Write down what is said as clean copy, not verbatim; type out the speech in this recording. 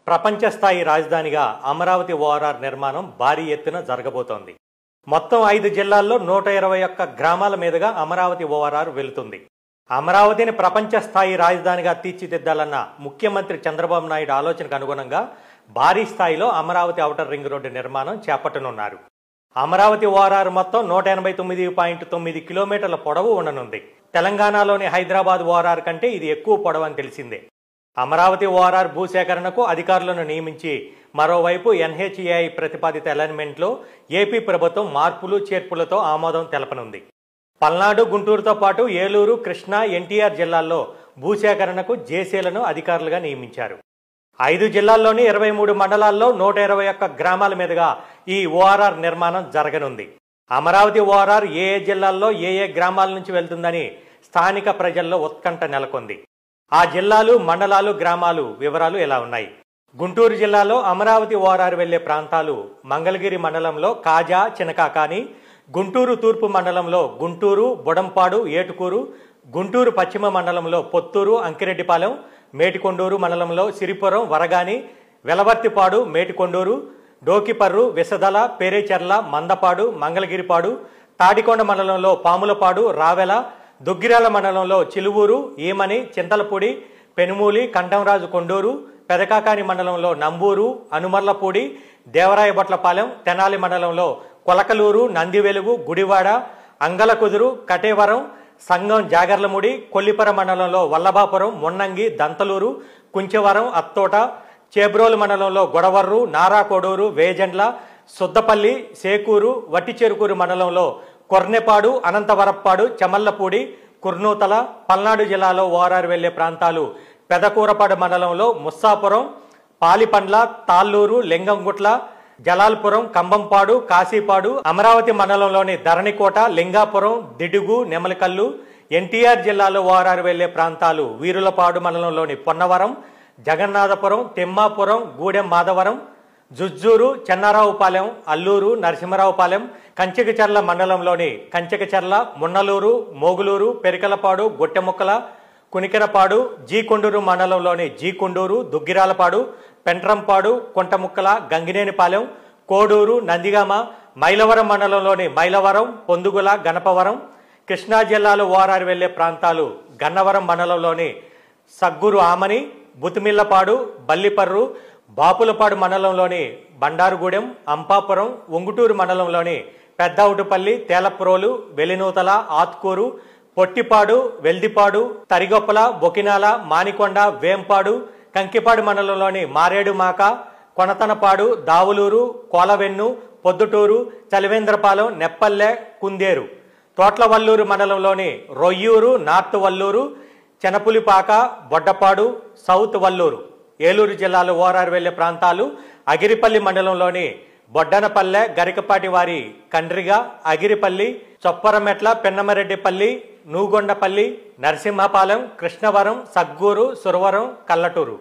ప్రపంచ స్థాయి రాజధానిగా అమరావతి ఓఆర్ఆర్ నిర్మాణం భారీ ఎత్తున జరగబోతోంది. మొత్తం 5 జిల్లాల్లో 121 గ్రామాల మీదుగా అమరావతి ఓఆర్ఆర్ వెళుతుంది. అమరావతిని ప్రపంచ స్థాయి రాజధానిగా తీర్చిదిద్దాలన్న ముఖ్యమంత్రి చంద్రబాబు నాయుడు ఆలోచనకు అనుగుణంగా భారీ స్థాయిలో అమరావతి ఔటర్ రింగ్ రోడ్డు నిర్మాణం చేపట్టనున్నారు. అమరావతి ఓఆర్ఆర్ మొత్తం 189.9 కిలోమీటర్ల పొడవు ఉండనుంది. తెలంగాణలోని హైదరాబాద్ ఓఆర్ఆర్ కంటే ఇది ఎక్కువ పొడవు అని తెలిసిందే. అమరావతి ఓఆర్ఆర్ భూసేకరణకు అధికారులను నియమించి మరోవైపు ఎన్హెచ్ఏఐ ప్రతిపాదిత అలైన్మెంట్లో ఏపీ ప్రభుత్వం మార్పులు చేర్పులతో ఆమోదం తెలపనుంది. పల్నాడు, గుంటూరుతో పాటు ఏలూరు, కృష్ణా, ఎన్టీఆర్ జిల్లాల్లో భూసేకరణకు జేసీలను అధికారులుగా నియమించారు. 5 జిల్లాల్లోని 23 మండలాల్లో 121 గ్రామాల మీదుగా ఈ ఓఆర్ఆర్ నిర్మాణం జరగనుంది. అమరావతి ఓఆర్ఆర్ ఏ జిల్లాల్లో ఏ గ్రామాల నుంచి వెళ్తుందని స్థానిక ప్రజల్లో ఉత్కంఠ నెలకొంది. ఆ జిల్లాలు, మండలాలు, గ్రామాలు వివరాలు ఎలా ఉన్నాయి? గుంటూరు జిల్లాలో అమరావతి ఓఆర్ఆర్ వెళ్లే ప్రాంతాలు మంగళగిరి మండలంలో కాజా, చినకాకాని, గుంటూరు తూర్పు మండలంలో గుంటూరు, బుడంపాడు, ఏటుకూరు, గుంటూరు పశ్చిమ మండలంలో పొత్తూరు, అంకిరెడ్డిపాలెం, మేటికొండూరు మండలంలో సిరిపురం, వరగాని, వెలవర్తిపాడు, మేటికొండూరు, డోకిపర్రు, విసదల, పేరేచెర్ల, మందపాడు, మంగళగిరిపాడు, తాడికొండ మండలంలో పాములపాడు, రావెల, దుగ్గిరాల మండలంలో చిలువూరు, ఈమని, చింతలపూడి, పెనుమూలి, కంఠంరాజు కొండూరు, పెదకాకాని మండలంలో నంబూరు, అనుమర్లపూడి, దేవరాయబొట్లపాలెం, తెనాలి మండలంలో కొలకలూరు, నందివెలుగు, గుడివాడ, అంగలకుదురు, కటేవరం, సంగం, జాగర్లముడి, కొల్లిపర మండలంలో వల్లభాపురం, మున్నంగి, దంతలూరు, కుంచెవరం, అత్తోట, చేబ్రోలు మండలంలో గొడవర్రు, నారాకోడూరు, వేజండ్ల, సుద్దపల్లి, సేకూరు, వట్టిచెరుకూరు మండలంలో కొర్నెపాడు, అనంతవరప్పాడు, చెమల్లపూడి, కుర్నూతల. పల్నాడు జిల్లాలో ఓఆర్ఆర్ వెళ్లే ప్రాంతాలు పెదకూరపాడు మండలంలో ముస్సాపురం, పాలిపండ్ల, తాళ్ళూరు, లింగంగుట్ల, జలాల్పురం, కంబంపాడు, కాశీపాడు. అమరావతి మండలంలోని ధరణికోట, లింగాపురం, దిడుగు, నెమలికల్లు. ఎన్టీఆర్ జిల్లాలో ఓఆర్ఆర్ వెళ్లే ప్రాంతాలు వీరులపాడు మండలంలోని పొన్నవరం, జగన్నాథపురం, తిమ్మాపురం, గూడెం మాధవరం, జుజ్జూరు, చెన్నారావుపాలెం, అల్లూరు, నరసింహరావుపాలెం, కంచెకచర్ల మండలంలోని కంచెకచర్ల, మున్నలూరు, మోగులూరు, పెరికలపాడు, గొట్టెముక్కల, కునికెరపాడు, జీకొండూరు మండలంలోని జీకొండూరు, దుగ్గిరాలపాడు, పెంట్రంపాడు, కొంటముక్కల, గంగినేనిపాలెం, కోడూరు, నందిగామ, మైలవరం మండలంలోని మైలవరం, పొందుగుల, గణపవరం. కృష్ణా జిల్లాలో ఓఆర్ఆర్ వెళ్లే ప్రాంతాలు గన్నవరం మండలంలోని సగ్గురు ఆమని, బుతిమిల్లపాడు, బల్లిపర్రు, బాపులపాడు మండలంలోని బండారుగూడెం, అంపాపురం, ఒంగుటూరు మండలంలోని పెద్దవుటుపల్లి, తేలప్రోలు, వెలినూతల, ఆత్కూరు, పొట్టిపాడు, వెల్దిపాడు, తరిగొప్పల, బొకినాల, మానికొండ, వేంపాడు, కంకిపాడు మండలంలోని మారేడుమాక, కొనతనపాడు, దావులూరు, కోలవెన్ను, పొద్దుటూరు, చలివేంద్రపాలెం, నెప్పల్లె, కుందేరు. తోట్లవల్లూరు మండలంలోని రొయ్యూరు, నార్త్ వల్లూరు, చెనపులిపాక, బొడ్డపాడు, సౌత్ వల్లూరు. ఏలూరు జిల్లాలో ఓఆర్ఆర్ వెళ్లే ప్రాంతాలు అగిరిపల్లి మండలంలోని బొడ్డనపల్లె, గరికపాటివారి, కండ్రిగ, అగిరిపల్లి, చొప్పరమెట్ల, పెన్నమరెడ్డిపల్లి, నూగొండపల్లి, నరసింహపాలెం, కృష్ణవరం, సగ్గూరు, సురవరం, కల్లటూరు.